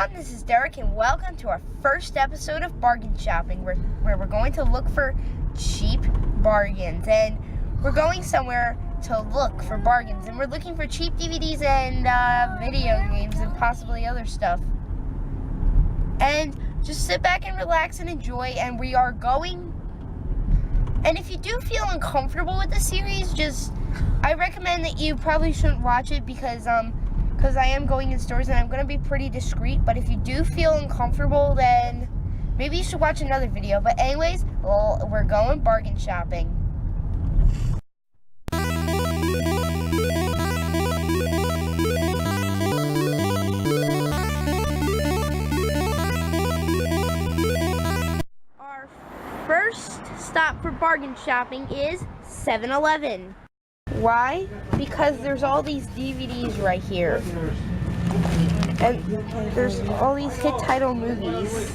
everyone, this is Derek and welcome to our first episode of Bargain Shopping where we're going to look for cheap bargains, and we're going somewhere to look for bargains, and we're looking for cheap DVDs and video games and possibly other stuff. And just sit back and relax and enjoy, and we are going. And if you do feel uncomfortable with the series, I recommend that you probably shouldn't watch it because I am going in stores and I'm going to be pretty discreet. But if you do feel uncomfortable, then maybe you should watch another video. But anyways, we're going bargain shopping. Our first stop for bargain shopping is 7-Eleven. Why? Because there's all these DVDs right here. And there's all these hit title movies.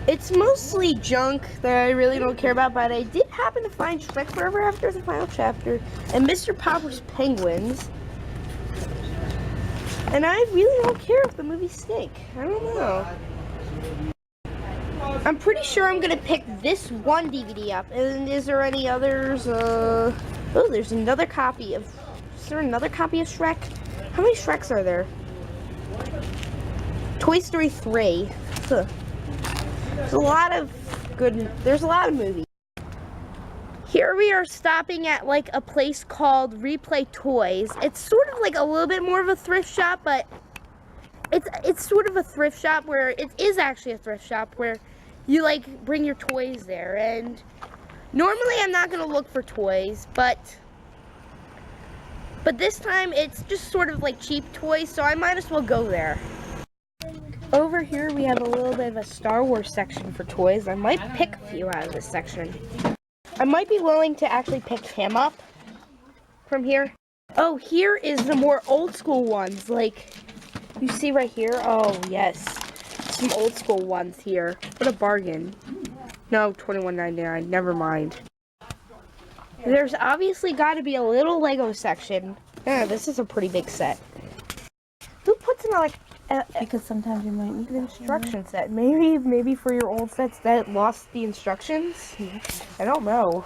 It's mostly junk that I really don't care about, but I did happen to find Shrek Forever After the final chapter and Mr. Popper's Penguins. And I really don't care if the movies stink. I don't know. I'm pretty sure I'm gonna pick this one DVD up. And is there any others? Oh, there's another copy of. Is there another copy of Shrek? How many Shreks are there? Toy Story 3. Ugh. There's a lot of movies. Here we are stopping at like a place called Replay Toys. It's sort of like a little bit more of a thrift shop, but it's sort of a thrift shop where it is actually a thrift shop where you like bring your toys there. And normally I'm not gonna look for toys, but this time it's just sort of like cheap toys, so I might as well go there. Over here we have a little bit of a Star Wars section for toys. I might pick a few out of this section. I might be willing to actually pick him up from here. Oh, here is the more old school ones, like you see right here. Oh yes, some old school ones here. What a bargain. No, $21.99, never mind. There's obviously got to be a little Lego section. Yeah, this is a pretty big set. Who puts in because sometimes you might need an instruction set? Maybe for your old sets that lost the instructions? I don't know.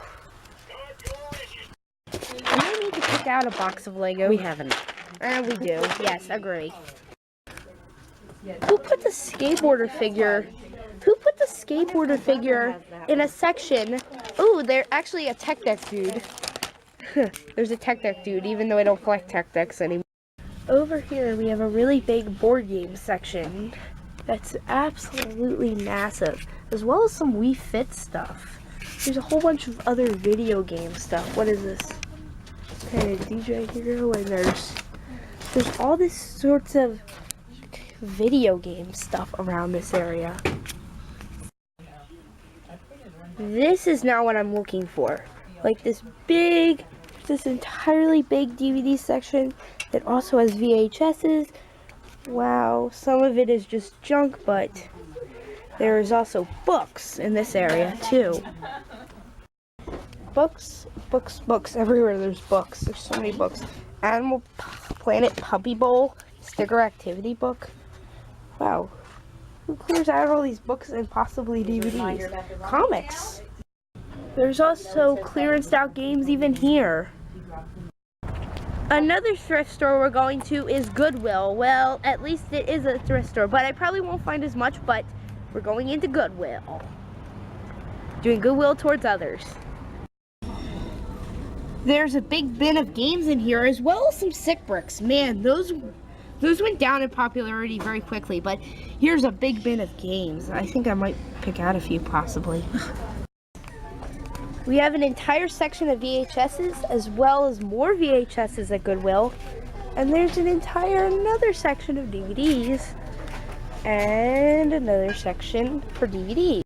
I might need to pick out a box of Lego. We haven't. And we do. Yes, agree. Who put the skateboarder figure? In a section? Ooh, there's actually a Tech Deck dude. There's a Tech Deck dude, even though I don't collect Tech Decks anymore. Over here, we have a really big board game section that's absolutely massive, as well as some Wii Fit stuff. There's a whole bunch of other video game stuff. What is this? Okay, DJ Hero, and there's all this sorts of video game stuff around this area. This is not what I'm looking for. Like this entirely big DVD section that also has VHSs. Wow, some of it is just junk, but there is also books in this area too. Books everywhere. There's books. There's so many books. Animal Planet Puppy Bowl sticker activity book. Wow. Who clears out all these books and possibly DVDs? Comics. There's also clearance out games even here. Another thrift store we're going to is Goodwill. Well, at least it is a thrift store, but I probably won't find as much, but we're going into Goodwill. Doing goodwill towards others. There's a big bin of games in here, as well as some sick bricks. Man, those went down in popularity very quickly, but here's a big bin of games. I think I might pick out a few, possibly. We have an entire section of VHSs, as well as more VHSs at Goodwill. And there's another section of DVDs. And another section for DVDs.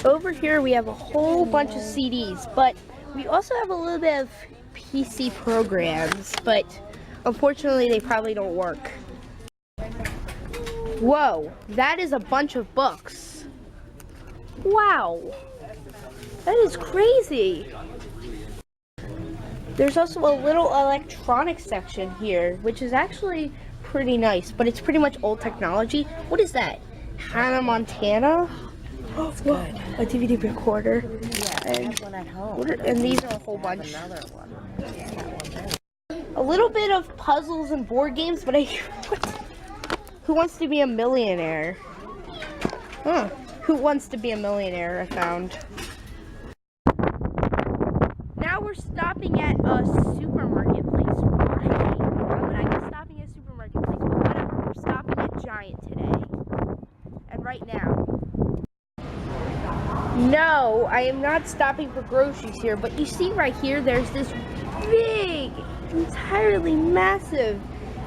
Over here we have a whole bunch of CDs, but we also have a little bit of PC programs, but unfortunately they probably don't work. Whoa, that is a bunch of books. Wow. That is crazy. There's also a little electronics section here, which is actually pretty nice, but it's pretty much old technology. What is that? Hannah Montana? That's good. A DVD recorder. Yeah, I have one at home. And these are a whole bunch. Another one. A little bit of puzzles and board games, but Who Wants to Be a Millionaire? Huh. Who Wants to Be a Millionaire, I found. Now we're stopping at a supermarket place. Why would I be stopping at a supermarket place? But whatever, we're stopping at Giant today. And right now. No, I am not stopping for groceries here, but you see right here, there's this big, entirely massive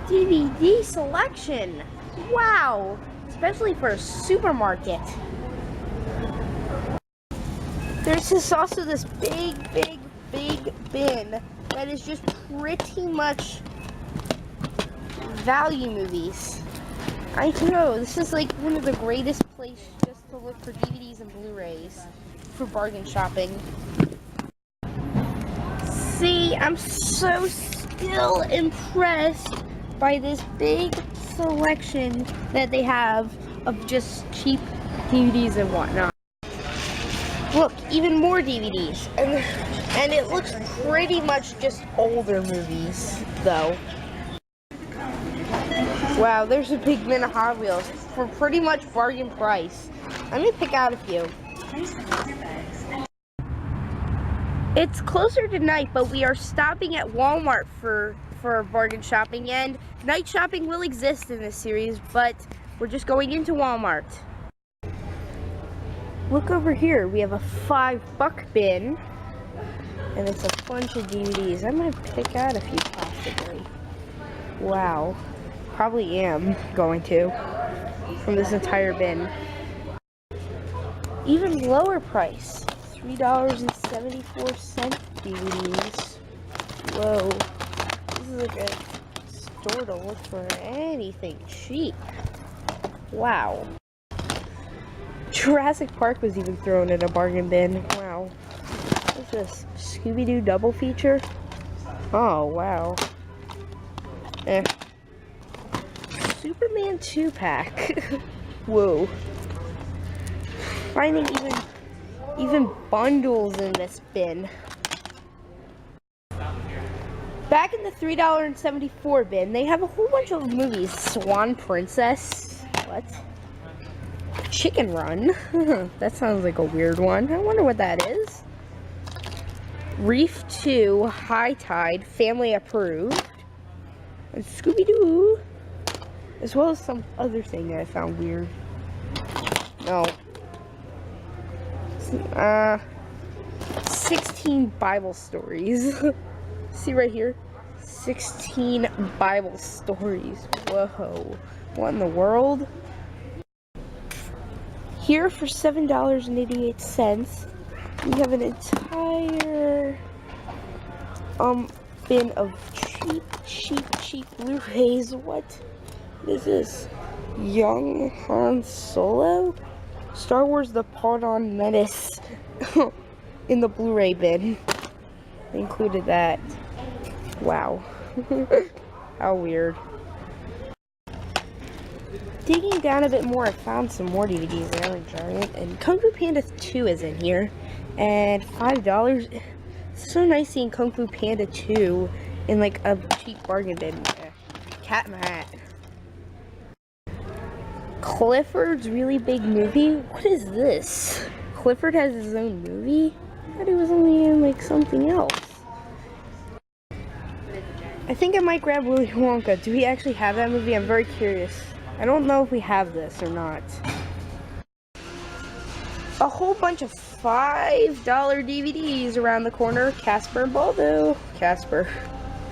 DVD selection. Wow, especially for a supermarket. There's also this big bin that is just pretty much value movies. I know, this is like one of the greatest places just to look for DVDs and Blu-rays for bargain shopping. See, I'm so still impressed by this big selection that they have of just cheap DVDs and whatnot. Look, even more DVDs. And it looks pretty much just older movies, though. Wow, there's a big bin of Hot Wheels for pretty much bargain price. Let me pick out a few. It's closer to night, but we are stopping at Walmart for bargain shopping, and night shopping will exist in this series, but we're just going into Walmart. Look over here, we have a $5 bin, and it's a bunch of DVDs. I'm gonna pick out a few possibly. Wow. Probably am going to from this entire bin. Even lower price, $3.74 DVDs. Whoa, this is like a store to look for anything cheap. Wow. Jurassic Park was even thrown in a bargain bin. Wow. What's this? Scooby-Doo double feature? Oh, wow. Superman 2-pack. Whoa. Finding even bundles in this bin. Back in the $3.74 bin, they have a whole bunch of movies. Swan Princess. What? Chicken Run. That sounds like a weird one. I wonder what that is. Reef 2, High Tide, Family Approved. And Scooby-Doo. As well as some other thing that I found weird. No. 16 Bible stories. See right here? 16 Bible stories. Whoa. What in the world? Here for $7.88, we have an entire bin of cheap Blu-rays. What is this? Young Han Solo? Star Wars The Pardon Menace in the Blu-ray bin. They included that. Wow. How weird. Digging down a bit more, I found some more DVDs there in Giant, and Kung Fu Panda 2 is in here, and $5. It's so nice seeing Kung Fu Panda 2 in like a cheap bargain bin. Cat in the Hat. Clifford's Really Big Movie? What is this? Clifford has his own movie? I thought he was only in like something else. I think I might grab Willy Wonka. Do we actually have that movie? I'm very curious. I don't know if we have this or not. A whole bunch of $5 DVDs around the corner. Casper and Baldo. Casper.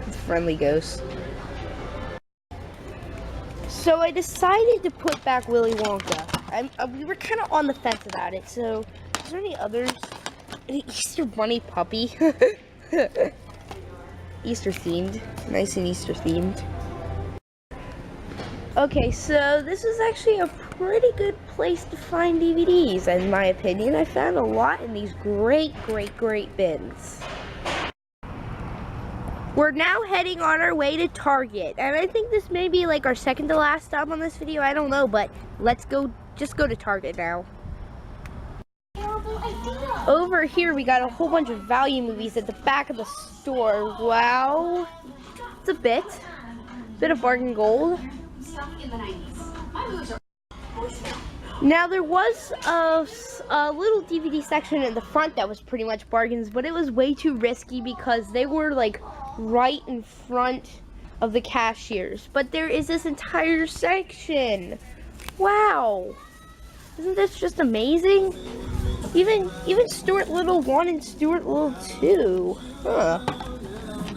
It's a friendly ghost. So I decided to put back Willy Wonka. We were kind of on the fence about it. So, is there any others? An Easter Bunny puppy. Easter themed. Nice and Easter themed. Okay, so this is actually a pretty good place to find DVDs, in my opinion. I found a lot in these great bins. We're now heading on our way to Target, and I think this may be like our second to last stop on this video. I don't know, but let's go. Just go to Target now. Over here, we got a whole bunch of value movies at the back of the store. Wow, it's a bit of bargain gold. Now there was a little DVD section in the front that was pretty much bargains, but it was way too risky because they were like right in front of the cashiers. But there is this entire section. Wow, isn't this just amazing? Even Stuart Little 1 and Stuart Little 2. Huh.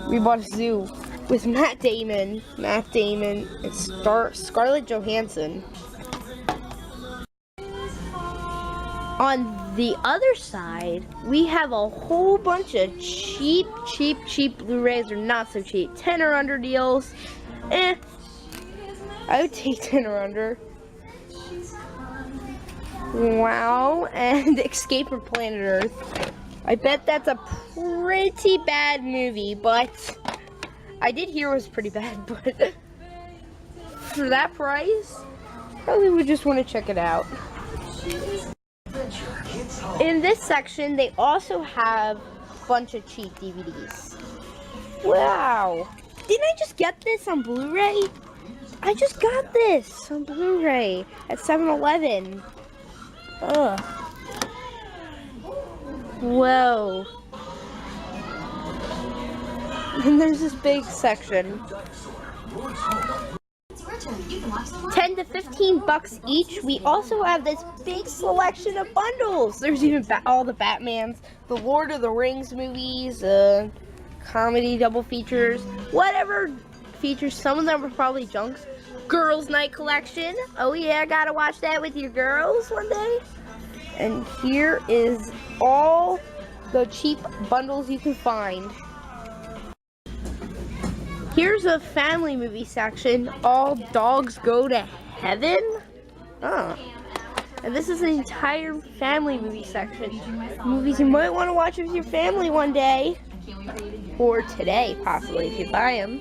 We bought a zoo with Matt Damon, and Scarlett Johansson. On the other side, we have a whole bunch of cheap Blu-rays, or not so cheap, 10 or under deals. I would take 10 or under. Wow, and Escape from Planet Earth. I bet that's a pretty bad movie, but I did hear it was pretty bad, but for that price, probably would just want to check it out. In this section, they also have a bunch of cheap DVDs. Wow, didn't I just get this on Blu-ray? I just got this on Blu-ray at 7-Eleven. Ugh. Whoa. And there's this big section. 10 to 15 bucks each. We also have this big selection of bundles. There's even all the Batmans, the Lord of the Rings movies, comedy double features, whatever features. Some of them are probably junks. Girls' Night Collection. Oh yeah, gotta watch that with your girls one day. And here is all the cheap bundles you can find. Here's a family movie section. All Dogs Go to Heaven. Oh. And this is an entire family movie section. Movies you might want to watch with your family one day. Or today, possibly, if you buy them.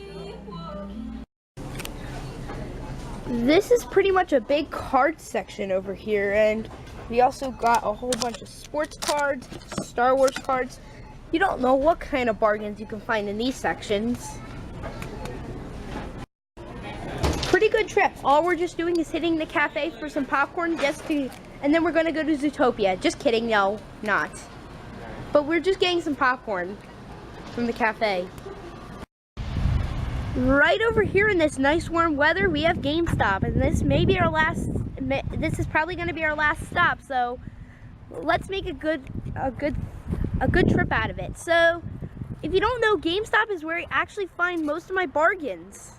This is pretty much a big card section over here, and we also got a whole bunch of sports cards, Star Wars cards. You don't know what kind of bargains you can find in these sections. Pretty good trip. All we're just doing is hitting the cafe for some popcorn and then we're gonna go to Zootopia. Just kidding, no, not. But we're just getting some popcorn from the cafe. Right over here in this nice warm weather, we have GameStop, and this may be our last. This is probably going to be our last stop. So let's make a good trip out of it. So if you don't know, GameStop is where I actually find most of my bargains.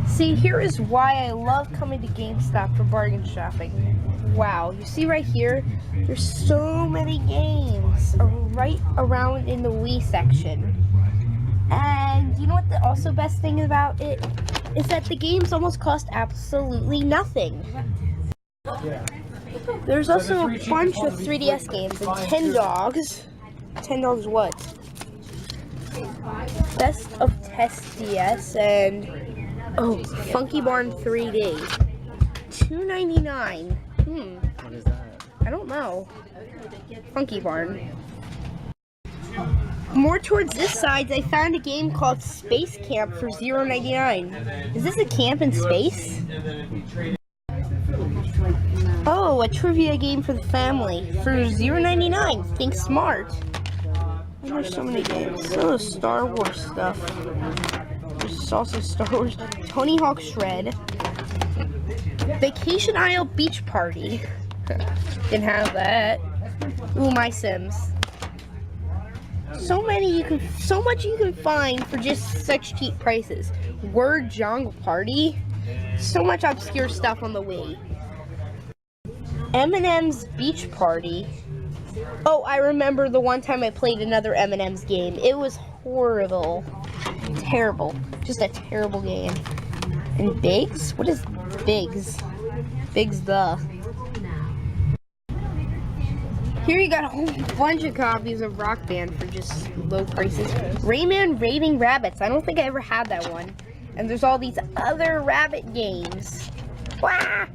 See, here is why I love coming to GameStop for bargain shopping. Wow, you see right here, there's so many games right around in the Wii section. And you know what the also best thing about it is that the games almost cost absolutely nothing. There's also a bunch of 3DS games and 10 Dogs. 10 Dogs what? Best of Test DS and Funky Barn 3D. $2.99. What is that? I don't know. Funky Barn. More towards this side, I found a game called Space Camp for $0.99. Is this a camp in space? Oh, a trivia game for the family for $0.99. Think smart. And there's so many games. Oh, Star Wars stuff. There's also Star Wars. Tony Hawk Shred. Vacation Isle Beach Party. Didn't have that. Ooh, My Sims. So much you can find for just such cheap prices. Word Jungle Party. So much obscure stuff on the Wii. M&M's Beach Party. Oh, I remember the one time I played another M&M's game. It was horrible. Terrible. Just a terrible game. And Biggs? What is Biggs? Biggs the. Here you got a whole bunch of copies of Rock Band for just low prices. Rayman Raiding Rabbits. I don't think I ever had that one. And there's all these other rabbit games. Wah!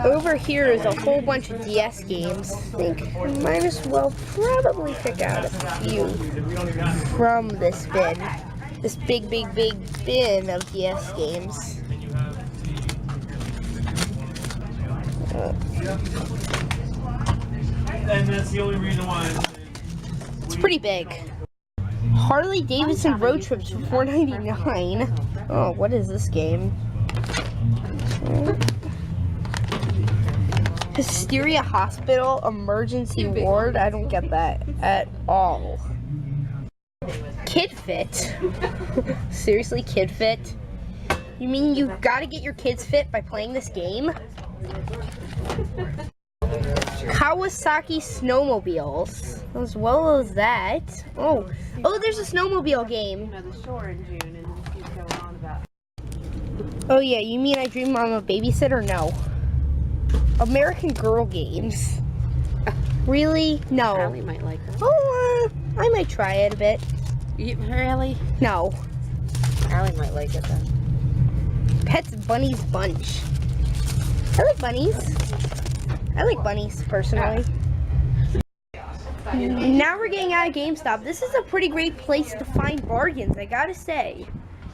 Over here is a whole bunch of DS games. I think I might as well probably pick out a few from this bin. This big bin of DS games. And that's the only reason why. It's pretty big. Harley Davidson Road Trips for $4.99. Oh, what is this game? Hysteria Hospital Emergency Ward. I don't get that at all. Kid Fit. Seriously, Kid Fit? You mean you gotta get your kids fit by playing this game? Kawasaki snowmobiles, as well as that. Oh, there's a snowmobile game. The shore in June, and he's going on about. Oh yeah, you mean I Dream I'm a Babysitter? No. American Girl games. Really? No. Allie might like them. Oh, I might try it a bit. Really? No. Allie might like it then. Pets Bunnies Bunch. I like bunnies. I like bunnies, personally. Now we're getting out of GameStop. This is a pretty great place to find bargains, I gotta say.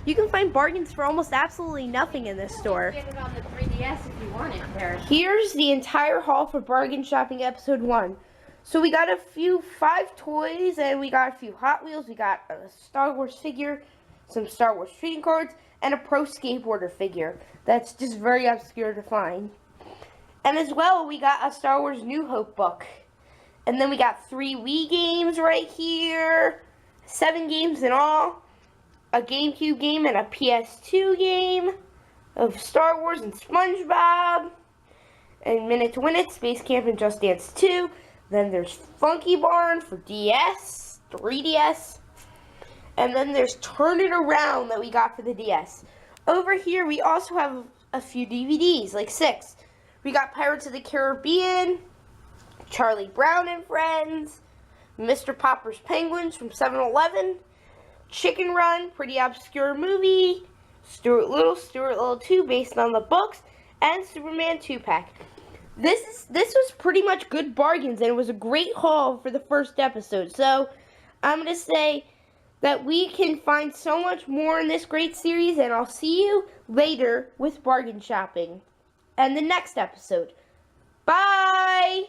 You can find bargains for almost absolutely nothing in this store. Get it on the 3DS if you want it, Paris. Here's the entire haul for Bargain Shopping Episode 1. So we got a few 5 toys, and we got a few Hot Wheels. We got a Star Wars figure, some Star Wars trading cards, and a pro skateboarder figure. That's just very obscure to find. And as well, we got a Star Wars New Hope book. And then we got 3 Wii games right here. 7 games in all. A GameCube game and a PS2 game of Star Wars and SpongeBob. And Minute to Win It, Space Camp, and Just Dance 2. Then there's Funky Barn for DS, 3DS. And then there's Turn It Around that we got for the DS. Over here, we also have a few DVDs, like 6. We got Pirates of the Caribbean, Charlie Brown and Friends, Mr. Popper's Penguins from 7-Eleven, Chicken Run, pretty obscure movie, Stuart Little 2 based on the books, and Superman 2-pack. This was pretty much good bargains, and it was a great haul for the first episode. So I'm going to say that we can find so much more in this great series, and I'll see you later with Bargain Shopping and the next episode. Bye!